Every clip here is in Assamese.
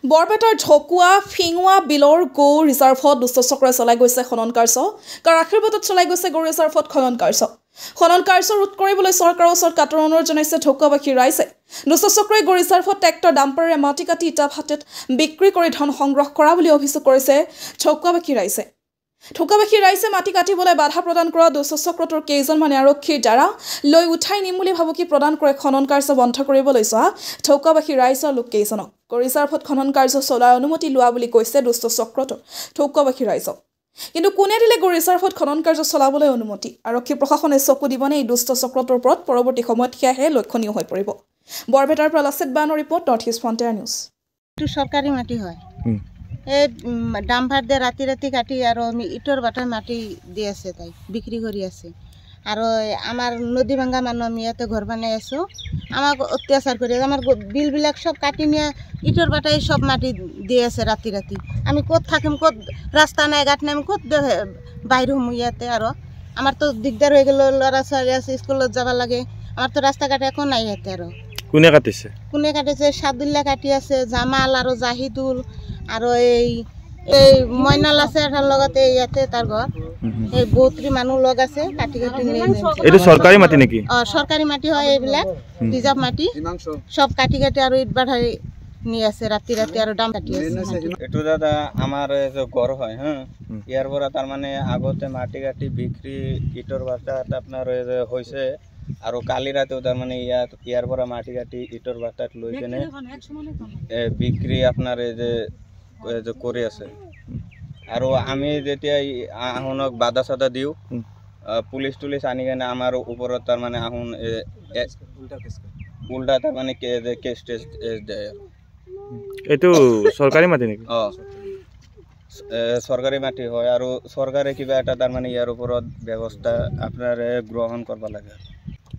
বৰপেটাৰ ঢকুৱা ফিঙুৱা বিলৰ গৌ ৰিজাৰ্ভত দুষ্টচক্ৰই চলাই গৈছে খনন কাৰ্য। কাৰাখীৰ বটত চলাই গৈছে গৌ ৰিজাৰ্ভত খনন কাৰ্য। খনন কাৰ্য ৰোধ কৰিবলৈ চৰকাৰৰ ওচৰত কাটৰ অনুৰোধ জনাইছে ঢকুৱাবাসী ৰাইজে। দুষ্টচক্ৰই গৌ ৰিজাৰ্ভত ট্ৰেক্টৰ ডাম্পাৰেৰে মাটি কাটি ইটা ভাটিত বিক্ৰী কৰি ধন সংগ্ৰহ কৰা বুলি অভিযোগ কৰিছে ঢকুৱাবাসী ৰাইজে। ঢকুৱাবাসী ৰাইজে মাটি কাটিবলৈ বাধা প্ৰদান কৰা দুষ্টচক্ৰটোৰ কেইজনমানে আৰক্ষীৰ দ্বাৰা লৈ উঠাই নিম বুলি ভাবুকি প্ৰদান কৰে খনন কাৰ্য বন্ধ কৰিবলৈ যোৱা ঢকুৱাবাসী ৰাইজৰ লোককেইজনক। গৌ ৰিজাৰ্ভত খনন কাৰ্য চলোৱাৰ অনুমতি লোৱা বুলি কৈছে দুষ্টচক্ৰটোৰ ঢকুৱাবাসী ৰাইজক। কিন্তু কোনে দিলে গৌ ৰিজাৰ্ভত খনন কাৰ্য চলাবলৈ অনুমতি? আৰক্ষী প্ৰশাসনে চকু দিবনে এই দুষ্টচক্ৰটোৰ ওপৰত? পৰৱৰ্তী সময়ত সেয়াহে লক্ষণীয় হৈ পৰিব। বৰপেটাৰ পৰা লাচিত বানৰ report, north east frontier news. এইটো চৰকাৰী মাটি হয়। এই ডাম্পাৰ দিয়ে ৰাতি ৰাতি কাটি আৰু ইটৰ বাটাৰ মাটি দি আছে, তাই বিক্ৰী কৰি আছে। আৰু আমাৰ নদী ভাঙা মানুহ আমি ইয়াতে ঘৰ বনাই আছোঁ, আমাক অত্যাচাৰ কৰি আছে। আমাৰ বিলবিলাক চব কাটি নিয়ে ইটৰ বাটাই চব মাটি দি আছে ৰাতি ৰাতি। আমি ক'ত থাকিম, ক'ত ৰাস্তা নাই, ঘাট নাই, আমি ক'ত বাহিৰ হ'ম ইয়াতে? আৰু আমাৰতো দিগদাৰ হৈ গ'ল, ল'ৰা ছোৱালী আছে, স্কুলত যাব লাগে। আমাৰতো ৰাস্তা ঘাট একো নাই ইয়াতে। আৰু কোনে কাটিছে? সাদুল্লা কাটি আছে, জামাল আৰু জাহিদুল আৰু এই মইনাল আছে তাৰ লগতে ইয়াতে তাৰ ঘৰ। এই বহুতৰি মানুহ লগ আছে, কাটি কাটি এইটো চৰকাৰী মাটি নেকি? চৰকাৰী মাটি হয়। এইবিলাক ৰিজাৰ্ভ মাটি সব কাটি কাটি আৰু ইট বাঠাৰি নি আছে ৰাতি ৰাতি আৰু দাম কাটি আছে। এইটো দাদা আমাৰ ঘৰ হয়। ইয়াৰ পৰা তাৰমানে আগতে মাটি কাটি বিক্ৰী ইটৰ বাটাত আপোনাৰ হৈছে। আৰু কালি ৰাতিও তাৰমানে ইয়াৰ পৰা মাটি কাটি ইটৰ বাটাত লৈ কেনে বিক্ৰী আপোনাৰ কৰি আছে। আৰু আমি যেতিয়া আহোনক বাধা চাধা দিওঁ, পুলিচ তুলিচ আনি কেনে আমাৰ ওপৰত তাৰমানে আহোন উল্টা তাৰমানে কেছ টেছ দিয়ে। এইটো চৰকাৰী মাটি নেকি? চৰকাৰী মাটি হয়। আৰু চৰকাৰে কিবা এটা তাৰমানে ইয়াৰ ওপৰত ব্যৱস্থা আপোনাৰ গ্ৰহণ কৰিব লাগে।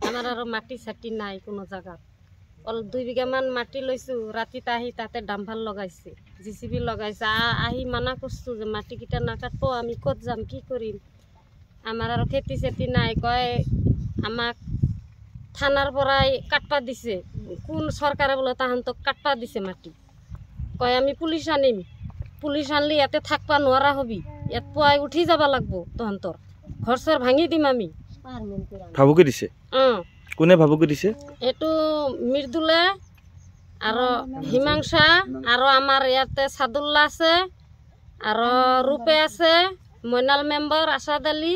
আমাৰ আৰু মাটি চাটি নাই কোনো জাগাত। অলপ 2 বিঘামান মাটি লৈছোঁ। ৰাতিত আহি তাতে ডাম্পাৰ লগাইছে, JCB লগাইছে। আহি মানা কৰিছোঁ যে মাটিকেইটা নাকাটব, আমি ক'ত যাম, কি কৰিম? আমাৰ আৰু খেতি চেতি নাই। কয় আমাক থানাৰ পৰাই কাটবা দিছে। কোন চৰকাৰে বোলে তাহাঁতক কাটবা দিছে মাটি। কয় আমি পুলিচ আনিম, পুলিচ আনলি ইয়াতে থাকবা নোৱাৰা হবি, ইয়াত পুৱাই উঠি যাব লাগব, তহঁতৰ ঘৰ চৰ ভাঙি দিম আমি। ভাবুকি দিছে? কোনে ভাবুকি দিছে? এইটো মৃদুলে আৰু হিমাংশা আৰু আমাৰ ইয়াতে সাদুল্লা আছে আৰু ৰূপে আছে, মইনাল মেম্বাৰ, আছাদ আলী,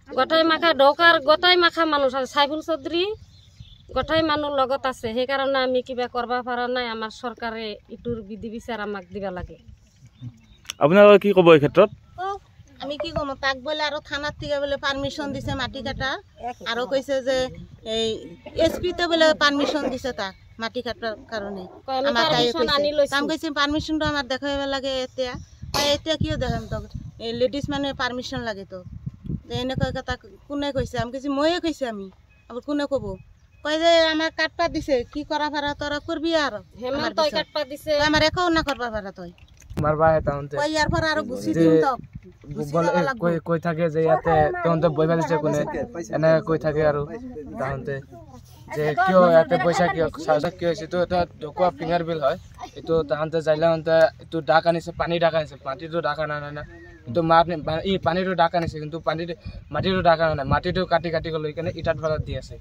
গোটাই মাখা ঢৌকাৰ গোটাই মাখা মানুহ আছে, সাইফুল চৌধুৰী গোটাই মানুহ লগত আছে। সেইকাৰণে আমি কিবা কৰবা পৰা নাই। আমাৰ চৰকাৰে ইটোৰ বিধি বিচাৰ আমাক দিবা লাগে। আপোনালোকে কি ক'ব এই ক্ষেত্ৰত? আমি কি ক'ম, তাক বোলে আৰু থানাত থেকে বোলে পাৰ্মিশ্যন দিছে মাটি কাটাৰ। আৰু কৈছে যে এই SP-তে বোলে পাৰ্মিশ্যন দিছে তাক মাটি কাটাৰ কাৰণে। কাম কৈছে পাৰ্মিশ্যনটো আমাৰ দেখাব লাগে। এতিয়া কিয় দেখাম তোক? এই লেডিজ মানুহে পাৰ্মিশ্যন লাগে তোক। এনেকুৱা কথা কোনে কৈছে? আমি কৈছে ময়ে কৈছে। আমি আৰু কোনে ক'ব? কয় যে আমাৰ কাটপা দিছে, কি কৰা পাৰা তৰা কৰবি। আৰু আমাৰ একো না কৰবা পাৰা তই ইয়াৰ পৰা আৰু গুচি দিম তোক। কৈ থাকে যে ইয়াতে তহঁতে বহিব দিছে কোনে, এনেকৈ কৈ থাকে। আৰু তাহাঁতে যে কিয় ইয়াতে পইচা কিয় হৈছে? এইটো এটা ঢকুৱা ফিঙাৰ বিল হয়। এইটো তাহাঁতে যাইলে এইটো ডাক আনিছে, পানী ডাক আনিছে। মাটিটো ডাক আনা নাই না, এইটো পানীটো ডাক আনিছে, কিন্তু মাটিটো ডাক আনা নাই। মাটিটো কাটি কাটি লৈ কেনে ইটাত ভাড়াত দি আছে।